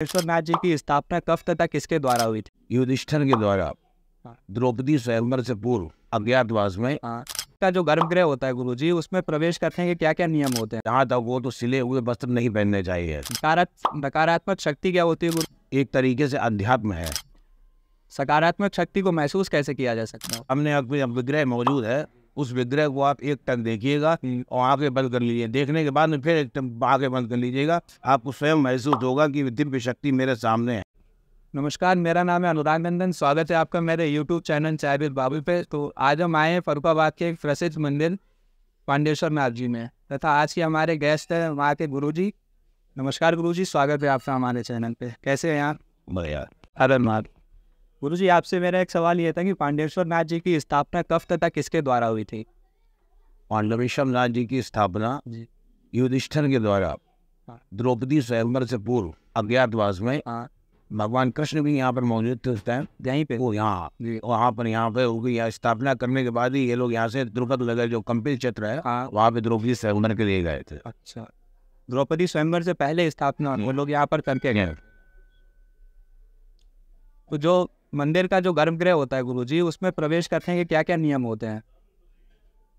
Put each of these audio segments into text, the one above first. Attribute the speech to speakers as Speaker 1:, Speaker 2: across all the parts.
Speaker 1: नाथ जी की स्थापना कब तथा किसके द्वारा हुई थी?
Speaker 2: युधिष्ठिर के द्वारा
Speaker 1: हाँ।
Speaker 2: द्रौपदी स्वयंवर से पूर्व अज्ञातवास में।
Speaker 1: का जो गर्भगृह होता है गुरुजी, उसमें प्रवेश करने के क्या क्या नियम होते हैं?
Speaker 2: जहाँ तक वो तो सिले हुए वस्त्र नहीं पहनने चाहिए।
Speaker 1: नकारात्मक शक्ति क्या होती है गुरु?
Speaker 2: एक तरीके से अध्यात्म है।
Speaker 1: सकारात्मक शक्ति को महसूस कैसे किया जा सकता है?
Speaker 2: हमने अपने विग्रह मौजूद है, उस विग्रह को आप एक टक देखिएगा और आंखें बंद कर लीजिए। देखने के बाद में फिर एक टक आंखें बंद कर लीजिएगा, आपको स्वयं महसूस होगा कि दिव्य शक्ति मेरे सामने है।
Speaker 1: नमस्कार, मेरा नाम है अनुराग नंदन। स्वागत है आपका मेरे यूट्यूब चैनल चाय विद बाबू पे। तो आज हम आए हैं फर्रुखाबाद के एक प्रसिद्ध मंदिर पांडेश्वर नाथ जी में, तथा आज के हमारे गेस्ट हैं वहाँ के गुरुजी। नमस्कार गुरुजी, स्वागत है आपका हमारे चैनल पे। कैसे हैं आप?
Speaker 2: बढ़िया।
Speaker 1: अरे नाथ गुरुजी, आपसे मेरा एक सवाल ये था कि पांडेश्वर नाथ जी की स्थापना कब तथा किसके द्वारा हुई थी?
Speaker 2: पांडेश्वर नाथ जी की स्थापना युधिष्ठिर के द्वारा द्रौपदी स्वयंवर से पूर्व अज्ञातवास में। भगवान कृष्ण भी यहाँ पर मौजूद थे उस टाइम, यहीं पे वो यहाँ पे होगी। यहाँ स्थापना करने के बाद ही ये लोग यहाँ से द्रुपद नगर जो कंपिल क्षेत्र है वहाँ पे द्रौपदी स्वयंवर के लिए गए थे।
Speaker 1: अच्छा, द्रौपदी स्वयंवर से पहले स्थापना वो लोग यहाँ पर करके गए। तो जो मंदिर का जो गर्भगृह होता है गुरुजी, उसमें प्रवेश करने के क्या क्या नियम होते हैं?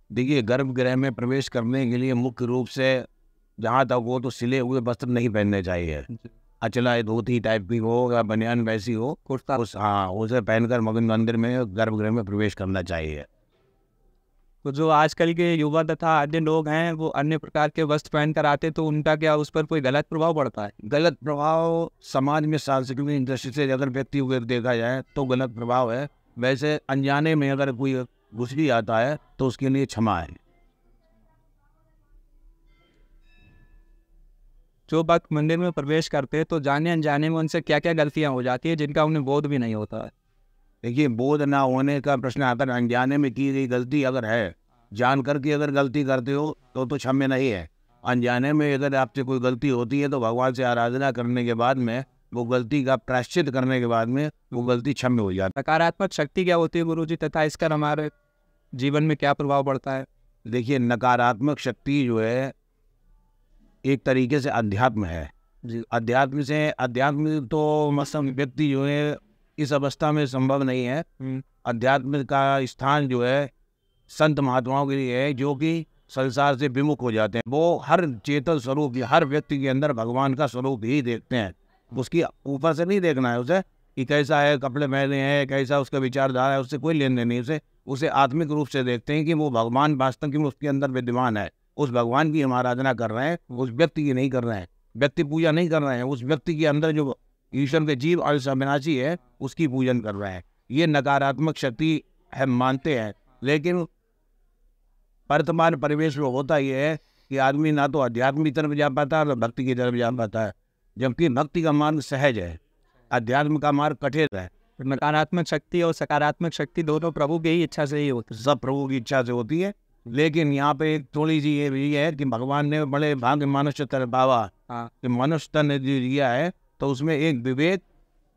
Speaker 2: देखिए, गर्भगृह में प्रवेश करने के लिए मुख्य रूप से जहाँ तक वो तो सिले हुए वस्त्र नहीं पहनने चाहिए। अचला धोती टाइप की हो या बनियान वैसी हो, कुर्ता उसे पहनकर मंदिर में गर्भगृह में प्रवेश करना चाहिए।
Speaker 1: तो जो आजकल के युवा तथा अन्य लोग हैं वो अन्य प्रकार के वस्त्र पहन कर आते, तो उनका क्या उस पर कोई गलत प्रभाव पड़ता है?
Speaker 2: गलत प्रभाव समाज में सांस्कृतिक दृष्टि से अगर व्यक्ति को देखा जाए तो गलत प्रभाव है। वैसे अनजाने में अगर कोई घुस भी आता है तो उसके लिए क्षमा है।
Speaker 1: जो भक्त मंदिर में प्रवेश करते हैं तो जाने अनजाने में उनसे क्या क्या गलतियां हो जाती है जिनका उन्हें बोध भी नहीं होता है?
Speaker 2: देखिए, बोध ना होने का प्रश्न आता है। अनजाने में की गई गलती अगर है, जान करके अगर गलती करते हो तो क्षम्य नहीं है। अनजाने में अगर आपसे कोई गलती होती है तो भगवान से आराधना करने के बाद में वो गलती का प्रायश्चित करने के बाद में वो गलती क्षम्य हो जाती है।
Speaker 1: नकारात्मक शक्ति क्या होती है गुरुजी, तथा इसका हमारे जीवन में क्या प्रभाव पड़ता है?
Speaker 2: देखिए, नकारात्मक शक्ति जो है एक तरीके से अध्यात्म है। अध्यात्म तो मतलब व्यक्ति जो है इस अवस्था में संभव नहीं है। अध्यात्म का स्थान जो है संत महात्माओं के लिए है, जो कि संसार से विमुख हो जाते हैं। वो हर चेतन स्वरूप, हर व्यक्ति के अंदर भगवान का स्वरूप ही देखते हैं। उसकी ऊपर से नहीं देखना है उसे कि कैसा है, कपड़े पहने हैं, कैसा उसका विचारधारा है, उससे कोई लेन देन नहीं। उसे आत्मिक रूप से देखते हैं कि वो भगवान वास्तव में उसके अंदर विद्यमान है। उस भगवान की हम आराधना कर रहे हैं, उस व्यक्ति की नहीं कर रहे हैं। व्यक्ति पूजा नहीं कर रहे हैं, उस व्यक्ति के अंदर जो ईश्वर के जीव अंश अविनाशी है उसकी पूजन कर रहे हैं। ये नकारात्मक शक्ति हम मानते हैं। लेकिन वर्तमान परिवेश में होता ये है कि आदमी ना तो अध्यात्म की तरफ जा पाता है ना भक्ति की तरफ जा पाता है, जबकि भक्ति का मार्ग सहज है, अध्यात्म का मार्ग कठिन है।
Speaker 1: नकारात्मक शक्ति और सकारात्मक शक्ति दोनों प्रभु की ही इच्छा से ही होती है।
Speaker 2: सब प्रभु की इच्छा से होती है। लेकिन यहाँ पे एक थोड़ी सी ये भी है कि भगवान ने बड़े भाग्य मनुष्य तन पावा कि मनुष्य तन जो दिया है तो उसमें एक विवेक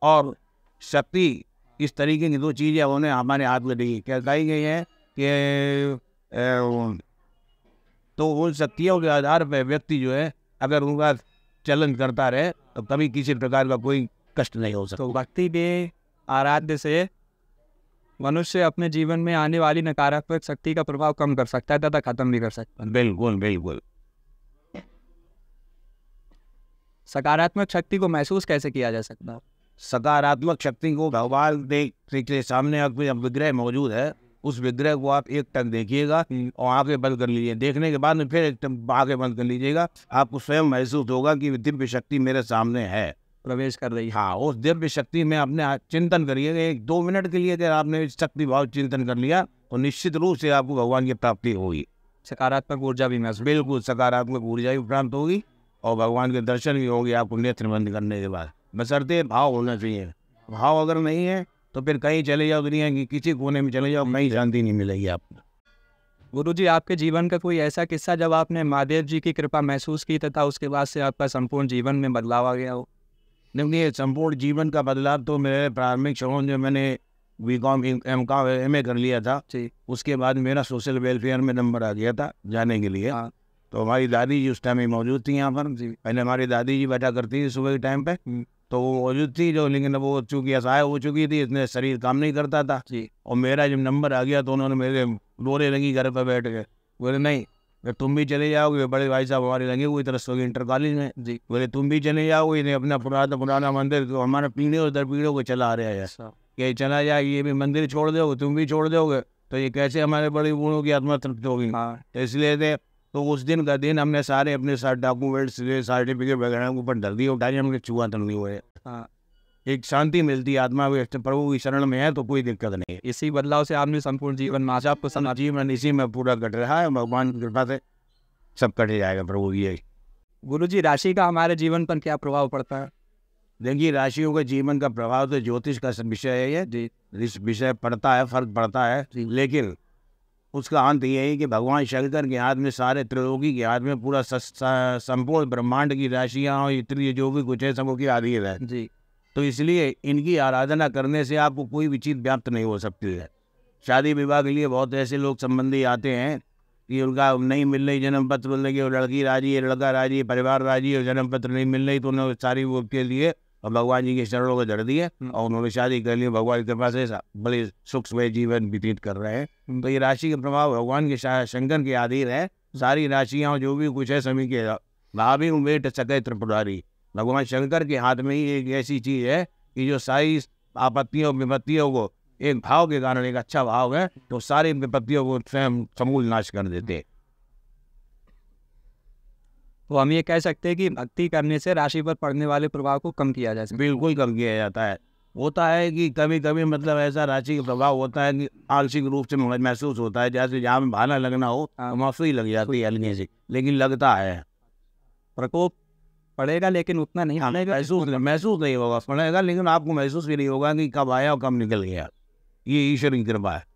Speaker 2: और शक्ति, इस तरीके की दो चीजें उन्हें हमारे हाथ में दी क्या कही गई है कि तो उन शक्तियों के आधार पर व्यक्ति जो है अगर उनका चलन करता रहे तो कभी किसी प्रकार का कोई कष्ट नहीं हो सकता।
Speaker 1: तो भक्ति के आराध्य से मनुष्य अपने जीवन में आने वाली नकारात्मक शक्ति का प्रभाव कम कर सकता है तथा खत्म भी कर सकता है।
Speaker 2: बिल्कुल बिल्कुल।
Speaker 1: सकारात्मक शक्ति को महसूस कैसे किया जा सकता है?
Speaker 2: सकारात्मक शक्ति को भगवान के सामने अपने विग्रह मौजूद है, उस विग्रह को आप एक टक देखिएगा और आंखें बंद कर लीजिए। देखने के बाद में फिर एक टक आंखें बंद कर लीजिएगा, आपको स्वयं महसूस होगा कि दिव्य शक्ति मेरे सामने है,
Speaker 1: प्रवेश कर रही है।
Speaker 2: उस दिव्य शक्ति में अपने चिंतन करिएगा। 1-2 मिनट के लिए अगर आपने शक्ति भाव चिंतन कर लिया तो निश्चित रूप से आपको भगवान की प्राप्ति होगी।
Speaker 1: सकारात्मक ऊर्जा भी महसूस,
Speaker 2: बिल्कुल सकारात्मक ऊर्जा भी प्राप्त होगी और भगवान के दर्शन भी होंगे आपको नेत्र बंद करने के बाद। बशर्ते भाव होना चाहिए। भाव अगर नहीं है तो फिर कहीं चले जाओ, दुनिया की किसी कोने में चले जाओ, कहीं शांति नहीं मिलेगी आपको।
Speaker 1: गुरुजी, आपके जीवन का कोई ऐसा किस्सा जब आपने महादेव जी की कृपा महसूस की तथा उसके बाद से आपका संपूर्ण जीवन में बदलाव आ गया हो?
Speaker 2: नहीं, संपूर्ण जीवन का बदलाव तो मेरे प्रारंभिक क्षणों जो मैंने BCom MA कर लिया था, उसके बाद मेरा सोशल वेलफेयर में नंबर आ गया था जाने के लिए। तो हमारी दादी जी उस टाइम में मौजूद थी यहाँ पर। पहले हमारी दादी जी बैठा करती थी सुबह के टाइम पे, तो वो मौजूद थी जो, लेकिन वो चूंकि असहाय हो चुकी थी, इसने शरीर काम नहीं करता था
Speaker 1: जी।
Speaker 2: और मेरा जब नंबर आ गया तो उन्होंने मेरे रोने लगी घर पर बैठ के। बोले नहीं, फिर तुम भी चले जाओगे, बड़े भाई साहब हमारे लगे हुए तरह से इंटर कॉलेज में
Speaker 1: जी।
Speaker 2: बोले तुम भी चले जाओगे, इन्हें अपना पुराना मंदिर तो हमारा पीढ़ियों दर पीढ़ियों को चला आ रहा है, कि चला जाए, ये भी मंदिर छोड़ दोगे, तुम भी छोड़ दोगे, तो ये कैसे हमारे बड़े बूढ़ों की आत्मा तृप्त होगी। तो इसलिए तो उस दिन का दिन हमने सारे अपने साथ डॉक्यूमेंट्स सर्टिफिकेट वगैरह के ऊपर धर दिए, उठाए, हमने छुआ तक नहीं हुए। एक शांति मिलती है आत्मा में, प्रभु की शरण में है तो कोई दिक्कत नहीं है।
Speaker 1: इसी बदलाव से आपने संपूर्ण जीवन में आपको समझ
Speaker 2: जीवन इसी में पूरा कट रहा है, भगवान की कृपा से सब कट जाएगा प्रभु ये।
Speaker 1: गुरुजी, राशि का हमारे जीवन पर क्या प्रभाव पड़ता है?
Speaker 2: देखिए, राशियों के जीवन का प्रभाव तो ज्योतिष का विषय है ये जी, इस विषय पड़ता है, फर्क पड़ता है, लेकिन उसका अंत ये है कि भगवान शंकर के हाथ में, सारे त्रिलोकी के हाथ में पूरा संपूर्ण ब्रह्मांड की राशियाँ और इतनी जो भी कुछ है सब की अधीन है जी। तो इसलिए इनकी आराधना करने से आपको कोई भी चीज़ व्याप्त नहीं हो सकती है। शादी विवाह के लिए बहुत ऐसे लोग संबंधी आते हैं कि उनका नहीं मिल रही जन्म पत्र, बोलने की लड़की राजी है, लड़का राजी है, परिवार राजी है, और जन्म पत्र नहीं मिल रही, तो उन्होंने सारी वो के लिए और भगवान जी के शरणों को जड़ दिए और उन्होंने शादी कर ली, भगवान की कृपा से बड़े सुख से जीवन व्यतीत कर रहे हैं। तो ये राशि का प्रभाव भगवान के शंकर के अधीन है। सारी राशियाँ जो भी कुछ है सभी के भाभी उमेट सके त्रिपुरारी, भगवान शंकर के हाथ में ही एक ऐसी चीज़ है कि जो सारी आपत्तियों विपत्तियों को एक भाव के कारण, एक अच्छा भाव है तो सारी विपत्तियों को स्वयं समूल नाश कर देते।
Speaker 1: तो हम ये कह सकते हैं कि भक्ति करने से राशि पर पड़ने वाले प्रभाव को कम किया जा सकता है।
Speaker 2: बिल्कुल कम किया जाता है। होता है कि कभी कभी मतलब ऐसा राशि का प्रभाव होता है कि आंशिक रूप से महसूस होता है, जैसे जहाँ में भाला लगना हो वहाँ सुई लग जाती है हल्की सी, लेकिन लगता है।
Speaker 1: प्रकोप पड़ेगा लेकिन उतना नहीं
Speaker 2: महसूस नहीं होगा, पड़ेगा लेकिन आपको महसूस भी नहीं होगा कि कब आया और कब निकल गया। ये ईश्वर की कृपा है।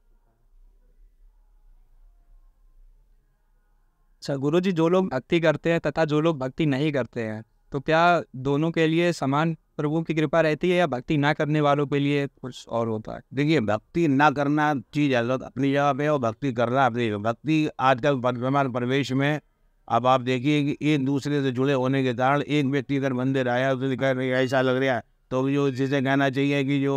Speaker 1: अच्छा गुरुजी, जो लोग भक्ति करते हैं तथा जो लोग भक्ति नहीं करते हैं, तो क्या दोनों के लिए समान प्रभु की कृपा रहती है या भक्ति ना करने वालों के लिए कुछ और होता है?
Speaker 2: देखिए, भक्ति ना करना चीज़ अलग अपनी जगह पे और भक्ति करना अपनी। भक्ति आजकल वर्तमान परिवेश में अब आप देखिए कि एक दूसरे से जुड़े होने के कारण एक व्यक्ति अगर मंदिर आया तो कह रहे ऐसा लग रहा है, तो जो जिसे कहना चाहिए कि जो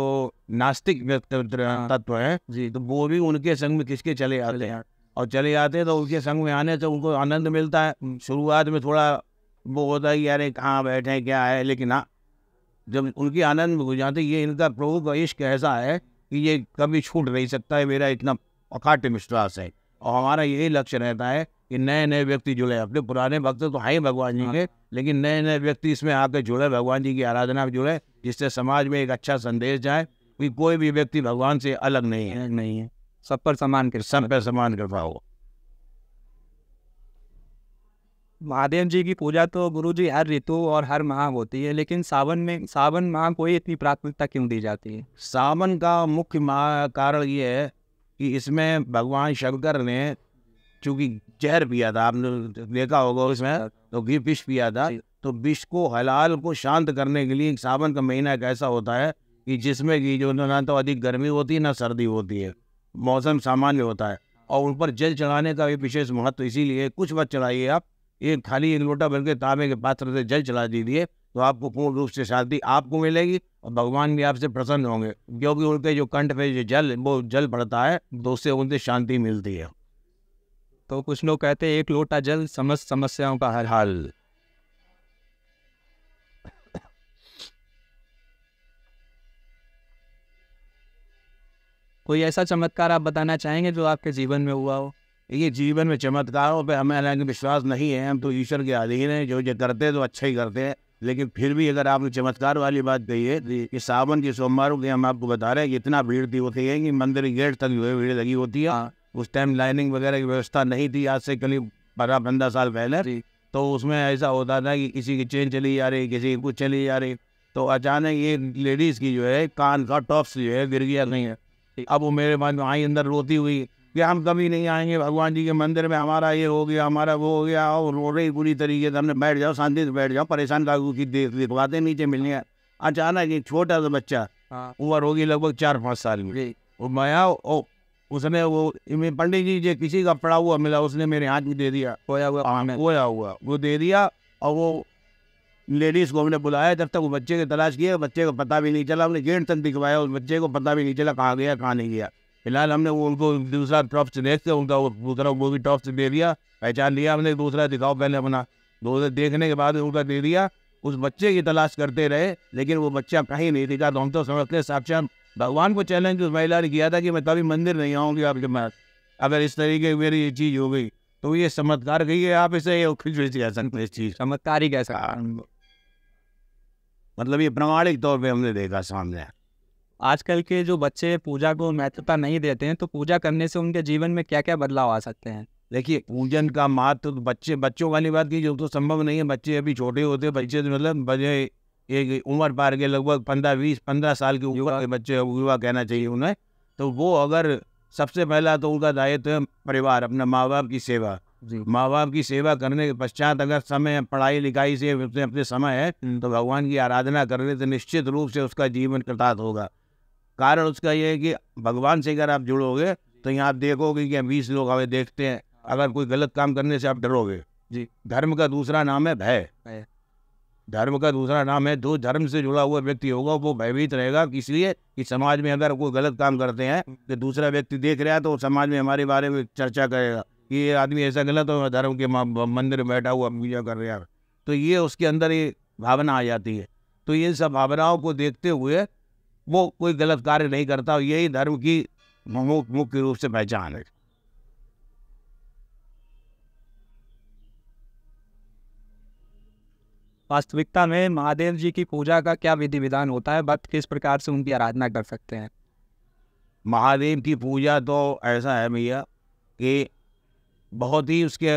Speaker 2: नास्तिक तत्व है जी, तो वो भी उनके संग में किसके चले आते हैं, और चले आते हैं तो उनके संग में आने से उनको आनंद मिलता है। शुरुआत में थोड़ा वो होता है कि यार कहाँ बैठे हैं क्या है, लेकिन हाँ जब उनकी आनंद में हो जाते, ये इनका प्रभु का इश्क ऐसा है कि ये कभी छूट नहीं सकता है, मेरा इतना अकाट्य विश्वास है। और हमारा यही लक्ष्य रहता है कि नए नए व्यक्ति जुड़े। अपने पुराने भक्त तो हैं ही भगवान जी के, लेकिन नए नए व्यक्ति इसमें आकर जुड़े, भगवान जी की आराधना में जुड़े, जिससे समाज में एक अच्छा संदेश जाए कि कोई भी व्यक्ति भगवान से अलग नहीं है,
Speaker 1: सब पर समान
Speaker 2: कृपा हो।
Speaker 1: महादेव जी की पूजा तो गुरुजी हर ऋतु और हर माह होती है, लेकिन सावन माह को इतनी प्राथमिकता क्यों दी जाती है?
Speaker 2: सावन का मुख्य कारण ये है कि इसमें भगवान शंकर ने चूंकि जहर पिया था, आपने देखा होगा उसमें, तो घी विष पिया था, तो विष को हलाल को शांत करने के लिए सावन का महीना एक ऐसा होता है कि जिसमें कि जो ना तो अधिक गर्मी होती है ना सर्दी होती है, मौसम सामान्य होता है, और उन पर जल चढ़ाने का भी विशेष महत्व इसीलिए। कुछ मत चढ़ाइए आप, खाली एक लोटा भर के तांबे के पात्र से जल चढ़ा दीजिए, तो आपको पूर्ण रूप से शांति आपको मिलेगी और भगवान भी आपसे प्रसन्न होंगे, क्योंकि उनके जो कंठ पे जो जल पड़ता है तो उससे उनसे शांति मिलती है।
Speaker 1: तो कुछ लोग कहते हैं एक लोटा जल समस्त समस्याओं का हल। कोई ऐसा चमत्कार आप बताना चाहेंगे जो आपके जीवन में हुआ हो?
Speaker 2: ये जीवन में चमत्कारों पे हमें हालांकि विश्वास नहीं है, हम तो ईश्वर के अधीन हैं, जो करते हैं तो अच्छा ही करते हैं, लेकिन फिर भी अगर आपने चमत्कार वाली बात कही है कि सावन के सोमवारों के हम आपको बता रहे हैं इतना भीड़ थी होती है कि मंदिर गेट तक जो है भीड़ लगी होती है। उस टाइम लाइनिंग वगैरह की व्यवस्था नहीं थी, आज से करीब 12-15 साल पहले। तो उसमें ऐसा होता था कि किसी की चेन चली जा रही, किसी की कुछ चली जा रही, तो अचानक ये लेडीज़ की जो है कान का टॉप्स जो है गिर गया नहीं है। अब वो मेरे बाद में आई अंदर रोती हुई कि हम कभी नहीं आएंगे भगवान जी के मंदिर में, हमारा ये हो गया, हमारा वो हो गया, और रो रही पूरी तरीके से। हमने बैठ जाओ, शांति से बैठ जाओ, परेशान कागू की दिखवाते नीचे मिलने। अचानक एक छोटा सा बच्चा, उम्र होगी लगभग 4-5 साल में, वो माया उसने वो पंडित जी जो किसी का पड़ा हुआ मिला, उसने मेरे हाथ में दे दिया, खोया हुआ वो दे दिया, और वो लेडीज़ को हमने बुलाया, जब तक वो बच्चे की तलाश किया, बच्चे को पता भी नहीं चला। हमने गेट तक दिखवाया, उस बच्चे को पता भी नहीं चला कहाँ गया कहाँ नहीं गया। फिलहाल हमने वो उनको दूसरा टॉर्च देख के उनका वो दूसरा वो भी टॉर्च दे दिया, पहचान लिया हमने। दूसरा दिखाओ पहले अपना, दूसरा देखने के बाद उनका दे दिया। उस बच्चे की तलाश करते रहे, लेकिन वो बच्चा कहीं नहीं दिखा। तो हम तो समझते साक्षात भगवान को चैलेंज उस महिला ने किया था कि मैं कभी मंदिर नहीं आऊँगी आपके पास, अगर इस तरीके की मेरी ये चीज़ हो गई। तो ये चमत्कार कही है आप इसे, ये कुछ भी कह सकते हैं इस चीज़,
Speaker 1: चमत्कार ही कैसा,
Speaker 2: मतलब ये प्रामाणिक तौर पे हमने देखा सामने।
Speaker 1: आजकल के जो बच्चे पूजा को महत्वता नहीं देते हैं, तो पूजा करने से उनके जीवन में क्या क्या बदलाव आ सकते हैं?
Speaker 2: देखिए, पूजन का महत्व तो बच्चों वाली बात की जो तो संभव नहीं है। बच्चे अभी छोटे होते हैं, बच्चे तो मतलब बजे एक उम्र पार के लगभग 15 साल के ऊपर के बच्चे, युवा कहना चाहिए उन्हें। तो वो अगर सबसे पहला तो उनका दायित्व है परिवार, अपना माँ बाप की सेवा। माँ बाप की सेवा करने के पश्चात अगर समय पढ़ाई लिखाई से अपने समय है, तो भगवान की आराधना करने से निश्चित रूप से उसका जीवन कृतार्थ होगा। कारण उसका ये है कि भगवान से अगर आप जुड़ोगे तो यहाँ आप देखोगे कि 20 लोग हमें देखते हैं, अगर कोई गलत काम करने से आप डरोगे।
Speaker 1: जी,
Speaker 2: धर्म का दूसरा नाम है भय। धर्म का दूसरा नाम है, जो धर्म से जुड़ा हुआ व्यक्ति होगा वो भयभीत रहेगा। इसलिए कि समाज में अगर कोई गलत काम करते हैं तो दूसरा व्यक्ति देख रहा है, तो समाज में हमारे बारे में चर्चा करेगा कि ये आदमी ऐसा गलत हो, धर्म के मंदिर में बैठा हुआ पूजा कर रहा है। तो ये उसके अंदर ये भावना आ जाती है। तो ये सब भावनाओं को देखते हुए वो कोई गलत कार्य नहीं करता। यही धर्म की मुख्य रूप से पहचान है।
Speaker 1: वास्तविकता में महादेव जी की पूजा का क्या विधि विधान होता है? भक्त किस प्रकार से उनकी आराधना कर सकते हैं?
Speaker 2: महादेव की पूजा तो ऐसा है भैया कि बहुत ही उसके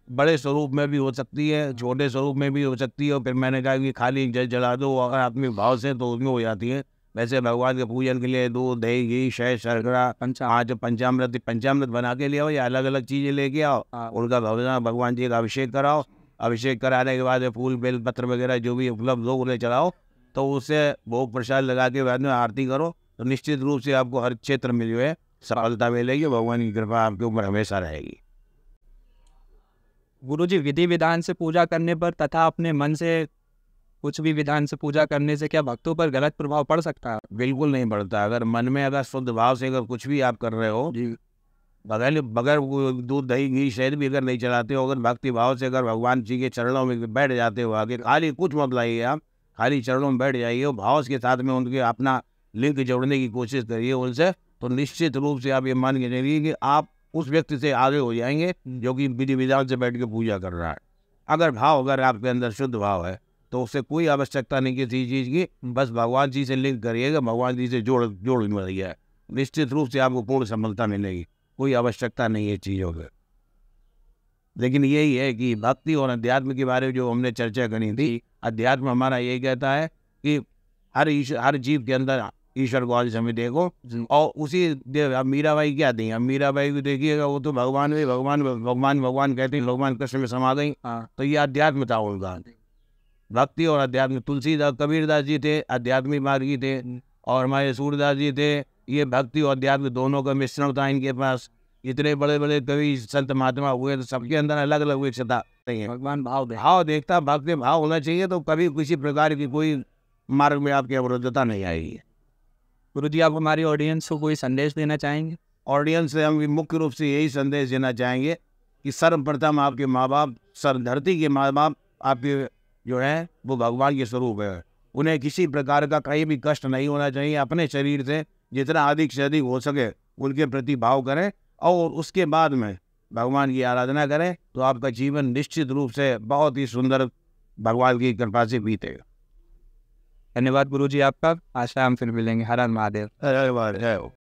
Speaker 2: बड़े स्वरूप में भी हो सकती है, छोटे स्वरूप में भी हो सकती है। और फिर मैंने कहा कि खाली जल जला दो, अगर आत्मिक भाव से, तो उसमें हो जाती है। वैसे भगवान के पूजन के लिए दूध, दही, घी, शहद, शर्करा, पंचामृत बना के ले आओ या अलग अलग चीज़ें लेके आओ, उनका भगवान जी का अभिषेक कराओ। अभिषेक कराने के बाद फूल बेल पत्र वगैरह जो भी उपलब्ध हो उन्हें चढ़ाओ। तो उससे भोग प्रसाद लगा के बाद में आरती करो, तो निश्चित रूप से आपको हर क्षेत्र में जो है सफलता मिलेगी। भगवान की कृपा आपके ऊपर हमेशा रहेगी।
Speaker 1: गुरुजी, विधि विधान से पूजा करने पर तथा अपने मन से कुछ भी विधान से पूजा करने से क्या भक्तों पर गलत प्रभाव पड़ सकता है?
Speaker 2: बिल्कुल नहीं पड़ता। अगर मन में अगर शुद्ध भाव से अगर कुछ भी आप कर रहे हो जी, बगैर वो दूध, दही, घी, शहद भी अगर नहीं चलाते हो, अगर भक्ति भाव से अगर भगवान जी के चरणों में बैठ जाते हो, आगे खाली कुछ मत लाइए, आप खाली चरणों में बैठ जाइए, भाव के साथ में उनके अपना लिंक जोड़ने की कोशिश करिए उनसे, तो निश्चित रूप से आप ये मान के चलिए कि आप उस व्यक्ति से आगे हो जाएंगे जो कि विधि विधान से बैठ के पूजा कर रहा है। अगर आपके अंदर शुद्ध भाव है तो उससे कोई आवश्यकता नहीं किसी चीज़ की, बस भगवान जी से लिंक करिएगा, भगवान जी से जोड़ मिलिए, निश्चित रूप से आपको पूर्ण सफलता मिलेगी। कोई आवश्यकता नहीं है चीज़ों की। लेकिन यही है कि भक्ति और अध्यात्म के बारे में जो हमने चर्चा करी थी, अध्यात्म हमारा यही कहता है कि हर जीव के अंदर ईश्वर को आज हमें देखो। और उसी अब मीराबाई क्या थी, अब मीराबाई को देखिएगा, वो तो भगवान कहते हैं, भगवान कृष्ण में समा गई। तो ये अध्यात्म था उनका, भक्ति और अध्यात्म। तुलसीदास, कबीरदास जी थे आध्यात्मिक मार्गी थे, और हमारे सूरदास जी थे, ये भक्ति और अध्यात्म दोनों का मिश्रण था इनके पास। इतने बड़े बड़े कवि संत महात्मा हुए, तो सबके अंदर अलग अलग विशेषता नहीं है।
Speaker 1: भगवान भाव
Speaker 2: देखता, भक्ति भाव होना चाहिए, तो कभी किसी प्रकार की कोई मार्ग में आपकी अवरुद्धता नहीं आएगी।
Speaker 1: गुरुजी, आप हमारी ऑडियंस को कोई संदेश देना चाहेंगे?
Speaker 2: ऑडियंस से हम मुख्य रूप से यही संदेश देना चाहेंगे कि सर्वप्रथम आपके माँ बाप, धरती के माँ बाप आपके जो है वो भगवान के स्वरूप है। उन्हें किसी प्रकार का कहीं भी कष्ट नहीं होना चाहिए। अपने शरीर से जितना अधिक से अधिक हो सके उनके प्रति भाव करें, और उसके बाद में भगवान की आराधना करें, तो आपका जीवन निश्चित रूप से बहुत ही सुंदर भगवान की कृपा से बीतेगा।
Speaker 1: धन्यवाद गुरुजी आपका। आशा हम फिर मिलेंगे। हर हर महादेव।
Speaker 2: धन्यवाद।